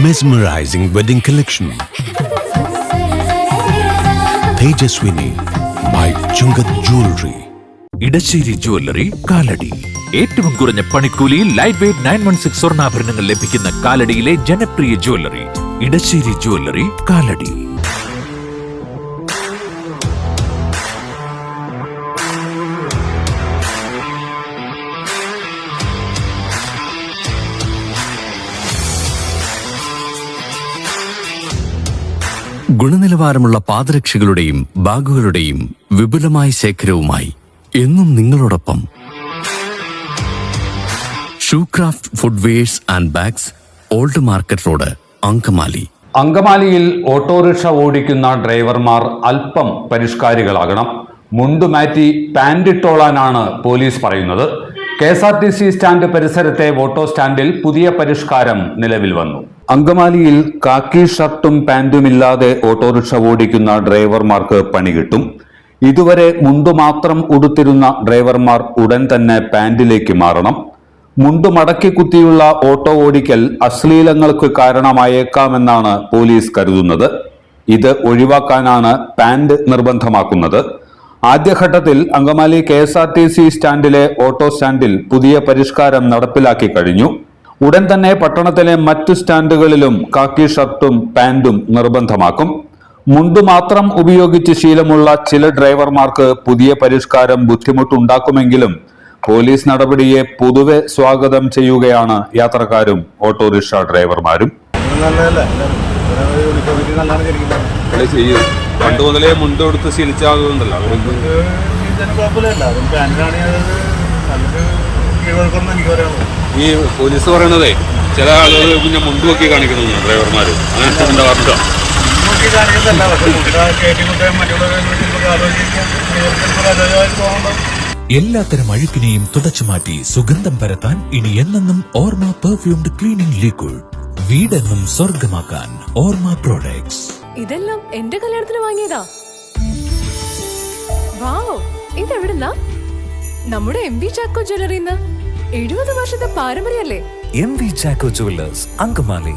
Mesmerizing wedding collection. Tejaswini by Chungat Jewelry. Edassery jewellery Kalady. ഏറ്റവും കുറഞ്ഞ പണിക്കൂലിയിൽ ലൈറ്റ് വെയ്റ്റ് 916 സ്വർണ്ണാഭരണങ്ങൾ ലഭിക്കുന്ന കാലടിയിലെ ജനപ്രിയ ജ്വല്ലറി ഇടശ്ശേരി ജ്വല്ലറി കാലടി. ഗുണനിലവാരമുള്ള പാദരക്ഷകളുടെയും ബാഗുകളുടെയും വിപുലമായ ശേഖരവുമായി എന്നും നിങ്ങളോടൊപ്പം Shoecraft footwears and bags, Old Market Road, Angamaly. അങ്കമാലിയിൽ ഓട്ടോറിക്ഷ ഓടിക്കുന്ന ഡ്രൈവർമാർ അല്പം പരിഷ്കാരികളാകണം. മുണ്ടുമാറ്റി പാൻറിട്ടോളാനാണ് പോലീസ് പറയുന്നത്. KSRTC സ്റ്റാൻഡ് പരിസരത്തെ ഓട്ടോ സ്റ്റാൻഡിൽ പുതിയ പരിഷ്കാരം നിലവിൽ വന്നു. അങ്കമാലിയിൽ കാക്കി ഷർട്ടും പാന്റുമില്ലാതെ ഓട്ടോറിക്ഷ ഓടിക്കുന്ന ഡ്രൈവർമാർക്ക് പണി കിട്ടും. ഇതുവരെ മുണ്ടു മാത്രം ഉടുത്തിരുന്ന ഡ്രൈവർമാർ ഉടൻ തന്നെ പാന്റിലേക്ക് മാറണം. മുണ്ടു മടക്കി കുത്തിയുള്ള ഓട്ടോ ഓടിക്കൽ അശ്ലീലങ്ങൾക്ക് കാരണമായേക്കാമെന്നാണ് പോലീസ് കരുതുന്നത്. ഇത് ഒഴിവാക്കാനാണ് പാന്റ് നിർബന്ധമാക്കുന്നത്. ആദ്യഘട്ടത്തിൽ അങ്കമാലി KSRTC സ്റ്റാൻഡിലെ ഓട്ടോ സ്റ്റാൻഡിൽ പുതിയ പരിഷ്കാരം നടപ്പിലാക്കി കഴിഞ്ഞു. ഉടൻ തന്നെ പട്ടണത്തിലെ മറ്റു സ്റ്റാൻഡുകളിലും കാക്കി ഷർട്ടും പാന്റും നിർബന്ധമാക്കും. മുണ്ടു മാത്രം ഉപയോഗിച്ച് ശീലമുള്ള ചില ഡ്രൈവർമാർക്ക് പുതിയ പരിഷ്കാരം ബുദ്ധിമുട്ടുണ്ടാക്കുമെങ്കിലും പോലീസ് നടപടിയെ പൊതുവെ സ്വാഗതം ചെയ്യുകയാണ് യാത്രക്കാരും ഓട്ടോറിക്ഷ ഡ്രൈവർമാരും. പണ്ട് മുതലേ മുണ്ട് കൊടുത്ത് ശീലിച്ച ആളുകളുണ്ടല്ലോ, ഈ പോലീസ് പറയണതേ ചില ആളുകൾ പിന്നെ മുണ്ട് നോക്കി കാണിക്കുന്നു ഡ്രൈവർമാര്. അങ്ങനെ ഉണ്ടാവാറുണ്ടോ? എല്ലാത്തരം അഴുക്കിനെയും തുടച്ചു മാറ്റി സുഗന്ധം പരത്താൻ ഇനി എന്നെന്നും ഓർമ്മ പെർഫ്യൂംഡ് ക്ലീനിംഗ് ലിക്വിഡ്. വീടെന്നും സ്വർഗമാക്കാൻ ഓർമ്മ പ്രോഡക്ട്സ്. ഇതെല്ലാം എന്റെ കല്യാണത്തിന് വാങ്ങിയതാ. വാവ്, ഇതെവിടുന്നാ? നമ്മുടെ MV ചാക്കോ ജ്വല്ലറിന്ന്. 70 വർഷത്തെ പാരമ്പര്യല്ലേ. MV Chacko jewellers, Angamaly.